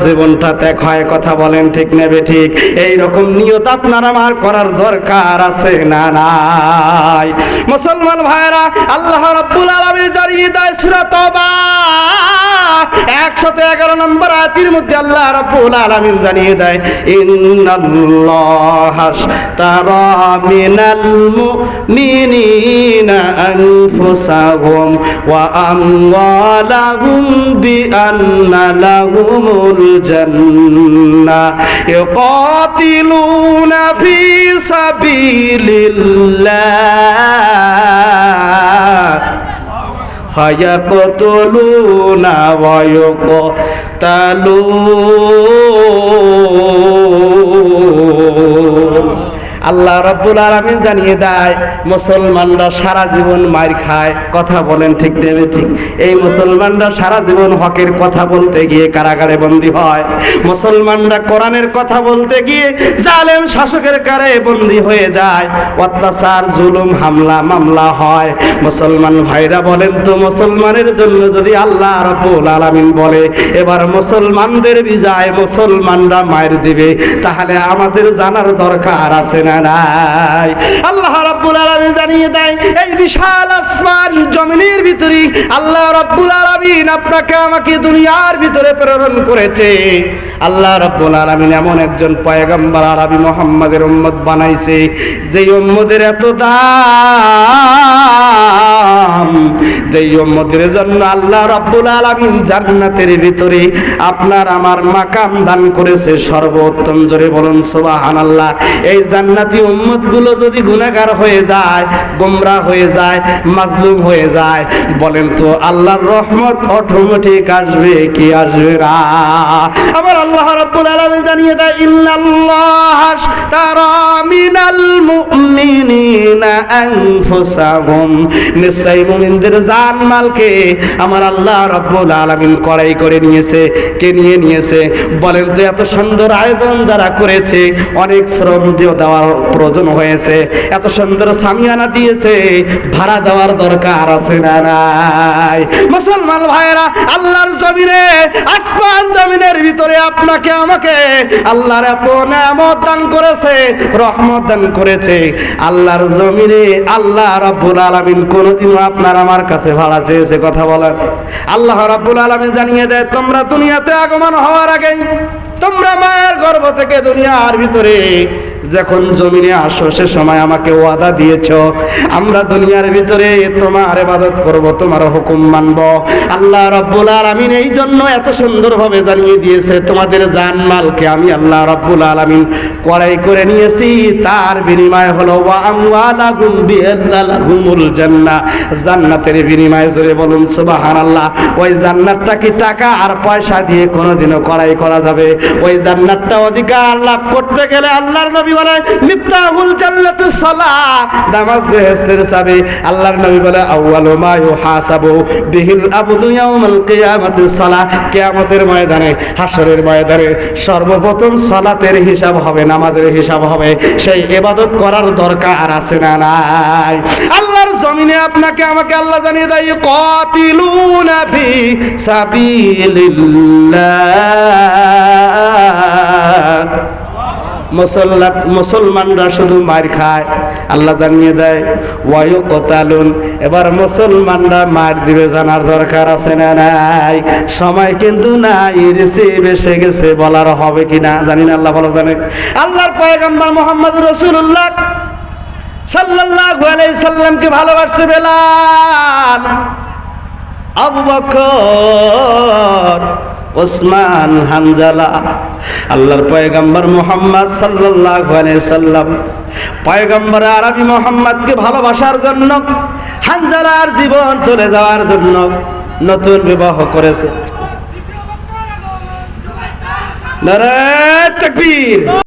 জীবনটা ত্যাগ হয়। কথা বলেন ঠিক নেবে ঠিক? এই রকম নিয়ত আপনার আমার করার দরকার আছে না নাই? মুসলমান ভাইরা, আল্লাহ রাব্বুল আলামিন জানিয়ে দেয় সূরা তাওবা 111 নম্বর আয়াতের মধ্যে আল্লাহ রাব্বুল আলামিন জানিয়ে দেয়, ইন্নাল্লাহাশতারা মিনাল মুমিনিনা আনফুসাহুম ওয়া আমওয়ালাহুম বিআন্না লাহুমুল জান্নাহ ইউকাতিলুনা ফি সাবিলিল্লাহ ফায়াকতুলুনা ওয়া ইউকতালুন। আল্লাহ রাব্বুল আলামিন জানিয়ে দেয় মুসলমানরা সারা জীবন মার খায়। কথা বলেন ঠিক নেবে ঠিক? এই মুসলমানরা সারা জীবন হকের কথা বলতে গিয়ে কারাগারে বন্দী হয়। মুসলমানরা কোরআনের কথা বলতে গিয়ে জালেম শাসকের কারে বন্দী হয়ে যায়। অত্যাচার, জুলুম, হামলা মামলা হয়। মুসলমান ভাইরা বলেন তো, মুসলমানের জন্য যদি আল্লাহ রাব্বুল আলামিন বলে এবার মুসলমানদের বিজয়, মুসলমানরা মার দিবে, তাহলে আমাদের জানার দরকার আছে না নাই? আল্লাহ রাব্বুল আলামিন জানিয়ে দেয় এই বিশাল আসমান জমিনের ভিতরে আল্লাহ রাব্বুল আলামিন আপনাকে আমাকে দুনিয়ার ভিতরে প্রেরণ করেছে। আল্লাহ রাব্বুল আলামিন এমন একজন পয়গম্বর আরবি মুহাম্মাদের উম্মত বানাইছে, যেই উম্মতের এত দাম, যেই উম্মতের জন্য আল্লাহ রাব্বুল আলামিন জান্নাতের ভিতরে আপনার আমার মাকাম দান করেছে সর্বোত্তম। জোরে বলুন সুবহানাল্লাহ। এই জান্নাতি উম্মতগুলো যদি গুনাহগার হয়ে যায়, গোমরাহ হয়ে যায়, মাজলুম হয়ে যায়, বলেন তো আল্লাহর রহমত অটোমেটিক আসবে কি আসবে না? আবার আল্লাহ রাব্বুল আলামিন জানিয়ে দেয় ইন্নাল্লাহাশতারা মিনাল মুমিনিনা আনফুসাহুম, নিশ্চয়ই মুমিনদের জান মালকে আমার আল্লাহ রাব্বুল আলামিন ক্রয় করে নিয়েছে। কে নিয়ে নিয়েছে বলেন তো? এত সুন্দর আয়োজন যারা করেছে, অনেক শ্রম দিয়ে দেওয়ার প্রয়োজন হয়েছে, এত সুন্দর সামিয়ানা দিয়েছে, ভাড়া দেওয়ার দরকার আছে না নাই? মুসলমান ভাইরা, আল্লাহর জমিনে, আসমান জমিনের ভিতরে আপনাকে আমাকে আল্লাহর এত নেয়ামত দান করেছে, রহমত দান করেছে। আল্লাহর জমিনে আল্লাহ রাব্বুল আলামিন কোনোদিনও আপনার আমার কাছে ভাড়া চেয়েছে? কথা বলেন। আল্লাহ রাব্বুল আলামিন জানিয়ে দেয় তোমরা দুনিয়াতে আগমন হওয়ার আগেই, তোমরা মায়ের গর্ভ থেকে দুনিয়ার ভিতরে যখন জমিনে আসো, সে সময় আমাকে ওয়াদা দিয়েছ আমরা দুনিয়ার ভিতরে তোমার ইবাদত করব, তোমার হুকুম মানব। আল্লাহ রাব্বুল আলামিন এই জন্য এত সুন্দরভাবে জানিয়ে দিয়েছে তোমাদের জানমালকে আমি আল্লাহ রাব্বুল আলামিন ক্রয় করে নিয়েছি, তার বিনিময় হলো ওয়া আমওয়ালাকুম বিআন্না লাহুমুল জান্নাহ, জান্নাতের বিনিময়ে। জোরে বলুন সুবহানাল্লাহ। ওই জান্নাতটা কি টাকা আর পয়সা দিয়ে কোনোদিনও ক্রয় করা যাবে? ওই জান্নাতটা অধিকার লাভ করতে গেলে আল্লাহর নবী বলে মিফতাহুল জান্নাতুস সালাহ, নামাজ বেহেশতের চাবি। আল্লাহর নবী বলে আউয়ালু মা ইউহাসাবু বিহিল আবদু ইয়াউমাল কিয়ামাতিস সালাহ, কিয়ামতের ময়দানে, হাশরের ময়দানে সর্বপ্রথম সালাতের হিসাব হবে, নামাজের হিসাব হবে। সেই ইবাদত করার দরকার আছে না নাই? আল্লাহর জমিনে আপনাকে আমাকে আল্লাহ জানিয়ে দেয় কাতিলুনা ফি সাবিলিল্লাহ। মুসলমানরা শুধু মার খায়, আল্লাহ জানিয়ে দেয় ওয়ায়ু কতালুন। এবার মুসলমানরা মার দিবে, জানার দরকার আছে না নাই? সময় কিন্তু নাই, রিসিভ এসে গেছে, বলার হবে কিনা জানি না, আল্লাহ ভালো জানে। আল্লাহর পয়গম্বর মুহাম্মদুর রাসূলুল্লাহ সাল্লাল্লাহু আলাইহি সাল্লামকে ভালোবাসে বেলাল, আবু বকর, ওসমান, হানজালা। আল্লাহর পয়গম্বর মুহাম্মদ সাল্লাল্লাহু আলাইহি সাল্লাম পয়গম্বর আরবি মুহাম্মদকে ভালোবাসার জন্য, হানজালার জীবন চলে যাওয়ার জন্য নতুন বিবাহ করেছে। নারে তাকবীর।